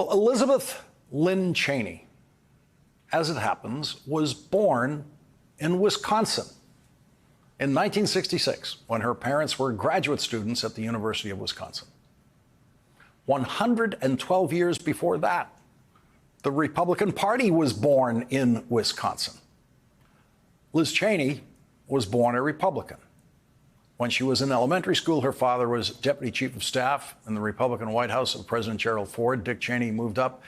Well, Elizabeth Lynn Cheney, as it happens, was born in Wisconsin in 1966 when her parents were graduate students at the University of Wisconsin. 112 years before that, the Republican Party was born in Wisconsin. Liz Cheney was born a Republican. When she was in elementary school, her father was Deputy Chief of Staff in the Republican White House of President Gerald Ford. Dick Cheney moved up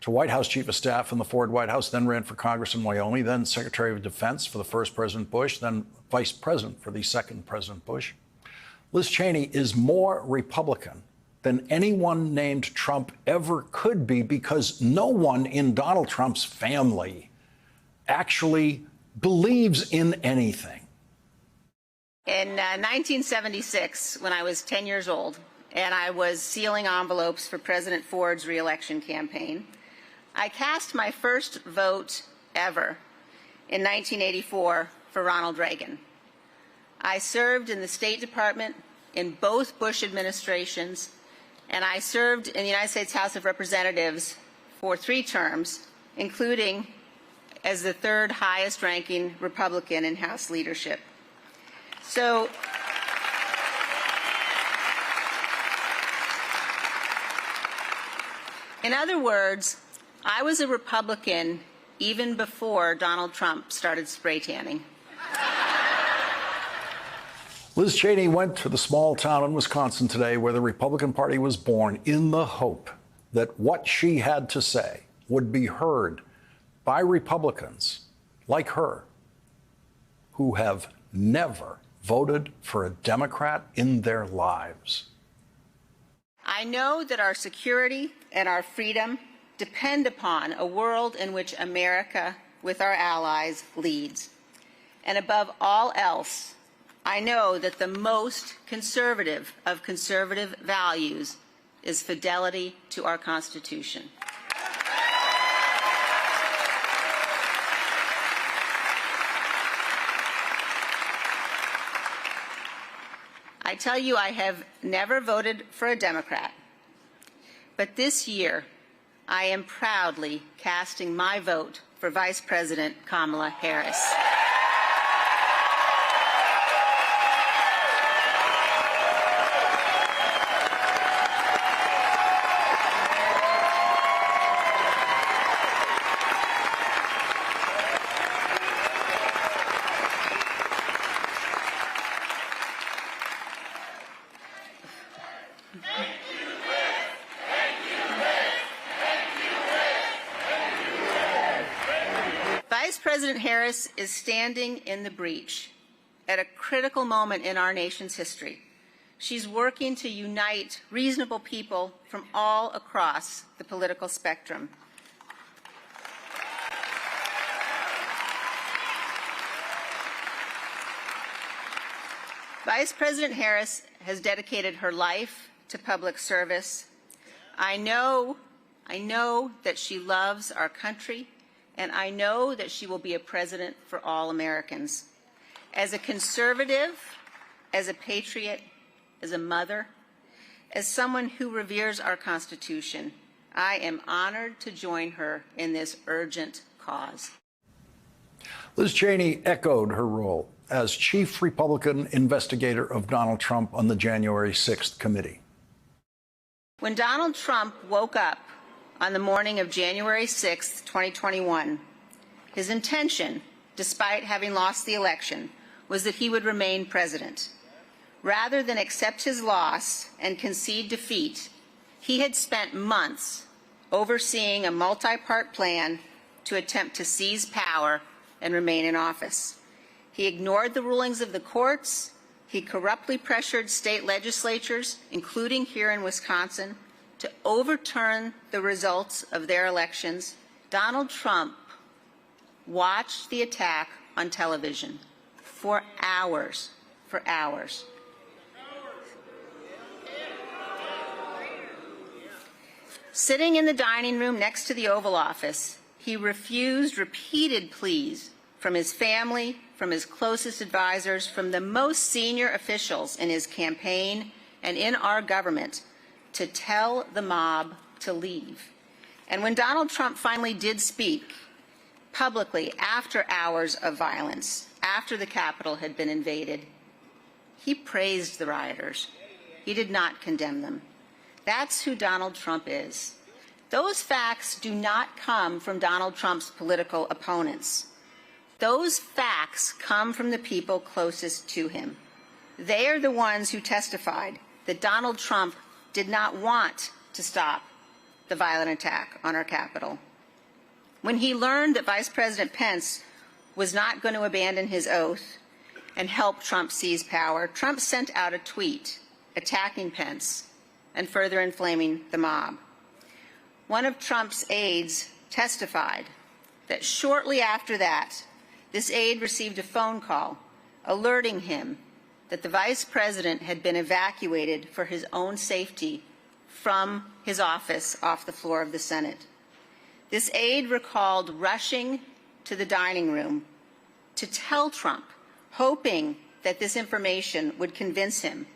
to White House Chief of Staff in the Ford White House, then ran for Congress in Wyoming, then Secretary of Defense for the first President Bush, then Vice President for the second President Bush. Liz Cheney is more Republican than anyone named Trump ever could be, because no one in Donald Trump's family actually believes in anything. In 1976, when I was 10 years old, and I was sealing envelopes for President Ford's re-election campaign, I cast my first vote ever in 1984 for Ronald Reagan. I served in the State Department in both Bush administrations, and I served in the United States House of Representatives for 3 terms, including as the 3rd highest ranking Republican in House leadership. So, in other words, I was a Republican even before Donald Trump started spray tanning. Liz Cheney went to the small town in Wisconsin today where the Republican Party was born, in the hope that what she had to say would be heard by Republicans like her, who have never voted for a Democrat in their lives. I know that our security and our freedom depend upon a world in which America, with our allies, leads. And above all else, I know that the most conservative of conservative values is fidelity to our Constitution. I tell you, I have never voted for a Democrat, but this year I am proudly casting my vote for Vice President Kamala Harris. Vice President Harris is standing in the breach at a critical moment in our nation's history. She's working to unite reasonable people from all across the political spectrum. Vice President Harris has dedicated her life to public service. I know that she loves our country, and I know that she will be a president for all Americans. As a conservative, as a patriot, as a mother, as someone who reveres our Constitution, I am honored to join her in this urgent cause. Liz Cheney echoed her role as chief Republican investigator of Donald Trump on the January 6th committee. When Donald Trump woke up on the morning of January 6, 2021, his intention, despite having lost the election, was that he would remain president. Rather than accept his loss and concede defeat, he had spent months overseeing a multi-part plan to attempt to seize power and remain in office. He ignored the rulings of the courts. He corruptly pressured state legislatures, including here in Wisconsin, to overturn the results of their elections. Donald Trump watched the attack on television for hours, Sitting in the dining room next to the Oval Office, he refused repeated pleas from his family, from his closest advisors, from the most senior officials in his campaign and in our government to tell the mob to leave. And when Donald Trump finally did speak publicly after hours of violence, after the Capitol had been invaded, he praised the rioters. He did not condemn them. That's who Donald Trump is. Those facts do not come from Donald Trump's political opponents. Those facts come from the people closest to him. They are the ones who testified that Donald Trump did not want to stop the violent attack on our Capitol. When he learned that Vice President Pence was not going to abandon his oath and help Trump seize power, Trump sent out a tweet attacking Pence and further inflaming the mob. One of Trump's aides testified that shortly after that, this aide received a phone call alerting him that the vice president had been evacuated for his own safety from his office off the floor of the Senate. This aide recalled rushing to the dining room to tell Trump, hoping that this information would convince him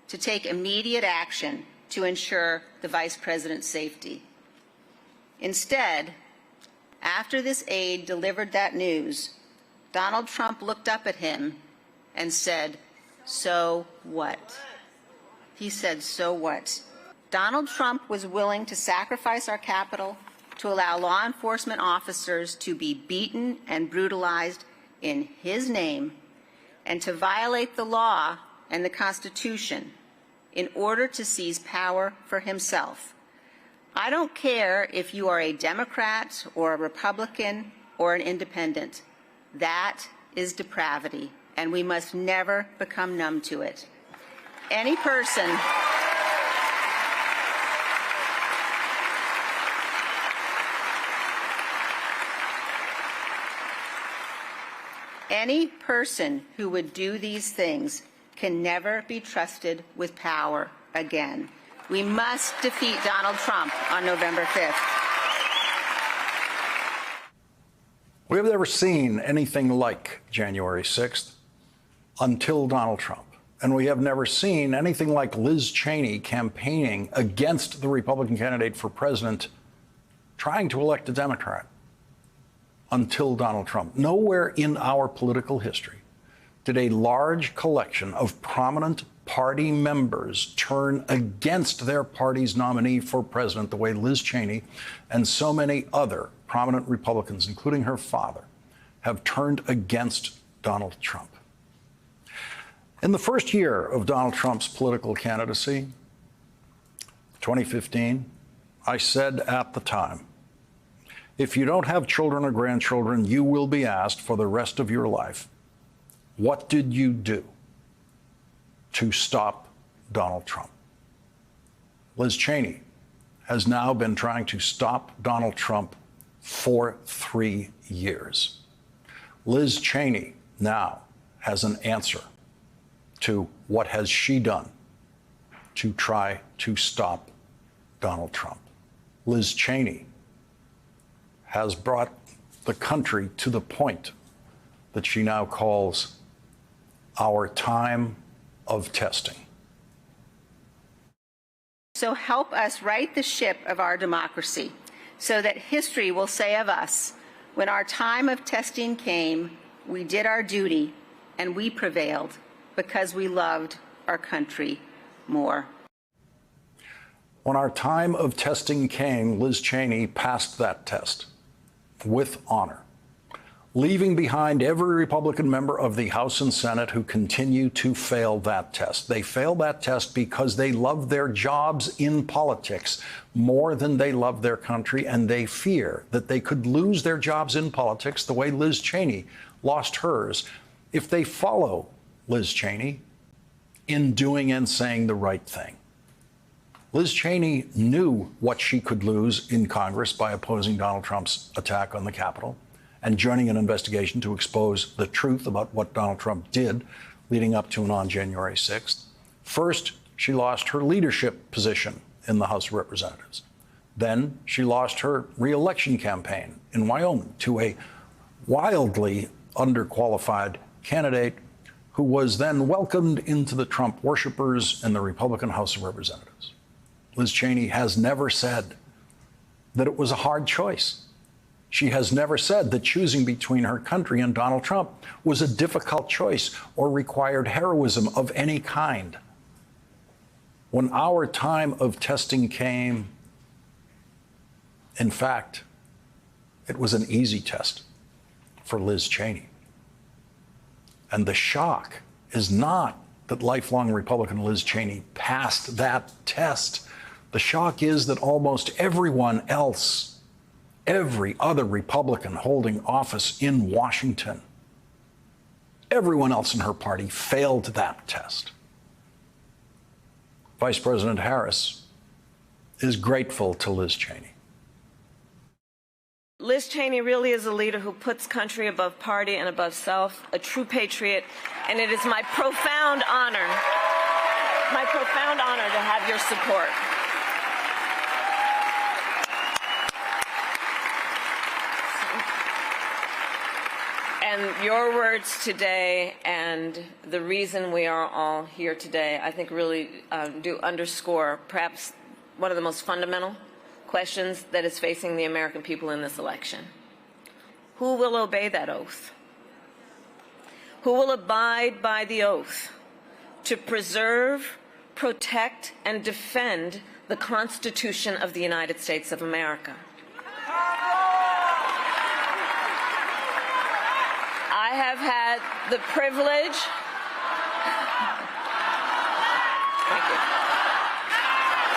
to take immediate action to ensure the vice president's safety. Instead, after this aide delivered that news, Donald Trump looked up at him and said, "So what?" He said, "So what?" Donald Trump was willing to sacrifice our Capitol to allow law enforcement officers to be beaten and brutalized in his name and to violate the law and the Constitution in order to seize power for himself. I don't care if you are a Democrat or a Republican or an independent. That is depravity, and we must never become numb to it. Any person who would do these things can never be trusted with power again. We must defeat Donald Trump on November 5th. We have never seen anything like January 6th until Donald Trump. And we have never seen anything like Liz Cheney campaigning against the Republican candidate for president, trying to elect a Democrat, until Donald Trump. Nowhere in our political history did a large collection of prominent party members turn against their party's nominee for president the way Liz Cheney and so many other prominent Republicans, including her father, have turned against Donald Trump. In the first year of Donald Trump's political candidacy, 2015, I said at the time, if you don't have children or grandchildren, you will be asked for the rest of your life, what did you do to stop Donald Trump? Liz Cheney has now been trying to stop Donald Trump for 3 years. Liz Cheney now has an answer to what has she done to try to stop Donald Trump. Liz Cheney has brought the country to the point that she now calls our time of testing. So help us right the ship of our democracy so that history will say of us, when our time of testing came, we did our duty and we prevailed because we loved our country more. When our time of testing came, Liz Cheney passed that test with honor, leaving behind every Republican member of the House and Senate who continue to fail that test. They fail that test because they love their jobs in politics more than they love their country, and they fear that they could lose their jobs in politics the way Liz Cheney lost hers if they follow Liz Cheney in doing and saying the right thing. Liz Cheney knew what she could lose in Congress by opposing Donald Trump's attack on the Capitol and joining an investigation to expose the truth about what Donald Trump did leading up to and on January 6th. First, she lost her leadership position in the House of Representatives. Then she lost her re-election campaign in Wyoming to a wildly underqualified candidate who was then welcomed into the Trump worshipers in the Republican House of Representatives. Liz Cheney has never said that it was a hard choice. She has never said that choosing between her country and Donald Trump was a difficult choice or required heroism of any kind. When our time of testing came, in fact, it was an easy test for Liz Cheney. And the shock is not that lifelong Republican Liz Cheney passed that test. The shock is that almost everyone else, every other Republican holding office in Washington, everyone else in her party failed that test. Vice President Harris is grateful to Liz Cheney. Liz Cheney really is a leader who puts country above party and above self, a true patriot, and it is my profound honor to have your support. And your words today and the reason we are all here today, I think really do underscore perhaps one of the most fundamental questions that is facing the American people in this election. Who will obey that oath? Who will abide by the oath to preserve, protect, and defend the Constitution of the United States of America? I have had the privilege. Thank you.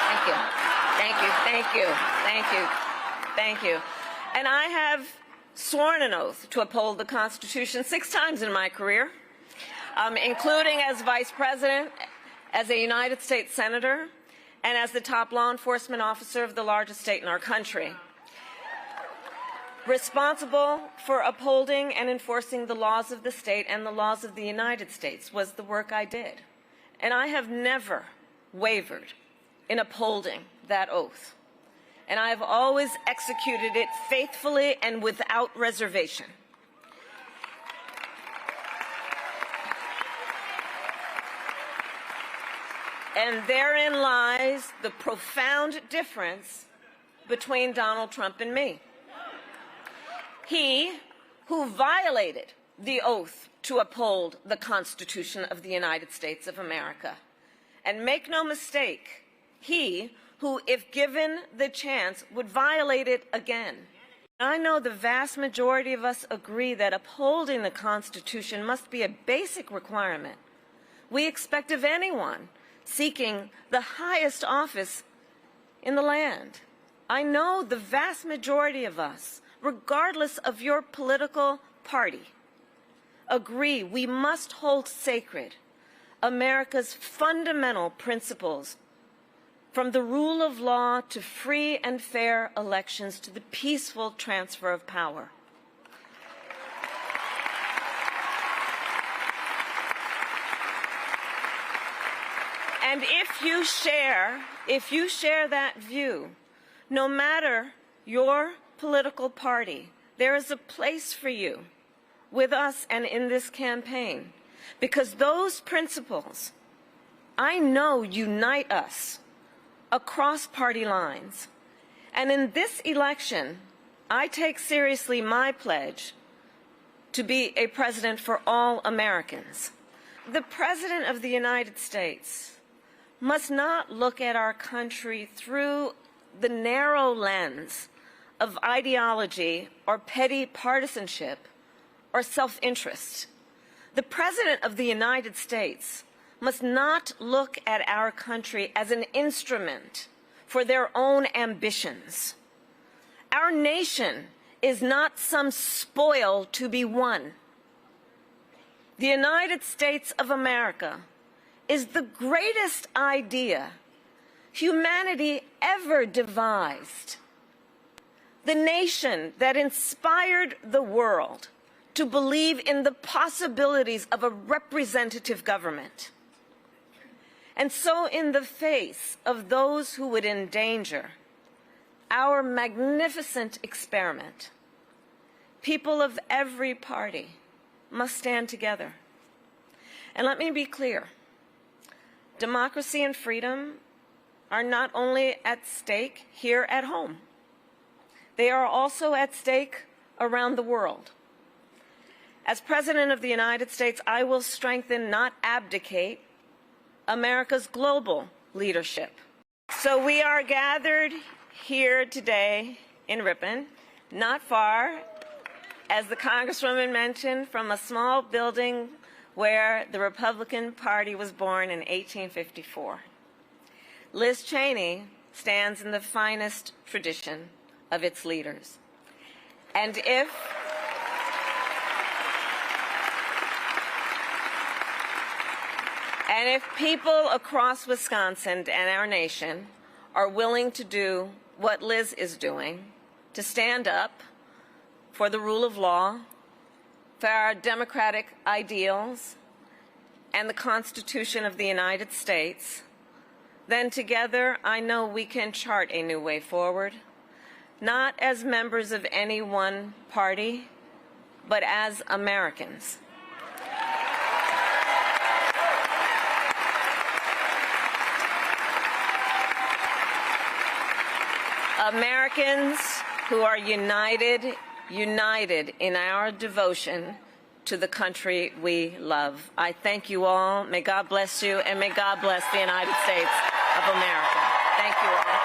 Thank you. Thank you. Thank you. Thank you. Thank you. And I have sworn an oath to uphold the Constitution 6 times in my career, including as Vice President, as a United States Senator, and as the top law enforcement officer of the largest state in our country. Responsible for upholding and enforcing the laws of the state and the laws of the United States was the work I did. And I have never wavered in upholding that oath. And I have always executed it faithfully and without reservation. And therein lies the profound difference between Donald Trump and me. He who violated the oath to uphold the Constitution of the United States of America. And make no mistake, he who, if given the chance, would violate it again. I know the vast majority of us agree that upholding the Constitution must be a basic requirement we expect of anyone seeking the highest office in the land. I know the vast majority of us, regardless of your political party, agree we must hold sacred America's fundamental principles, from the rule of law to free and fair elections to the peaceful transfer of power. And if you share that view, no matter your political party, there is a place for you with us and in this campaign, because those principles, I know, unite us across party lines. And in this election, I take seriously my pledge to be a president for all Americans. The President of the United States must not look at our country through the narrow lens of ideology or petty partisanship or self-interest. The President of the United States must not look at our country as an instrument for their own ambitions. Our nation is not some spoil to be won. The United States of America is the greatest idea humanity ever devised. The nation that inspired the world to believe in the possibilities of a representative government. And so, in the face of those who would endanger our magnificent experiment, people of every party must stand together. And let me be clear, democracy and freedom are not only at stake here at home, they are also at stake around the world. As President of the United States, I will strengthen, not abdicate, America's global leadership. So we are gathered here today in Ripon, not far, as the Congresswoman mentioned, from a small building where the Republican Party was born in 1854. Liz Cheney stands in the finest tradition of its leaders. And if people across Wisconsin and our nation are willing to do what Liz is doing, to stand up for the rule of law, for our democratic ideals, and the Constitution of the United States, then together I know we can chart a new way forward, not as members of any one party, but as Americans. Americans who are united in our devotion to the country we love. I thank you all. May God bless you, and may God bless the United States of America. Thank you all.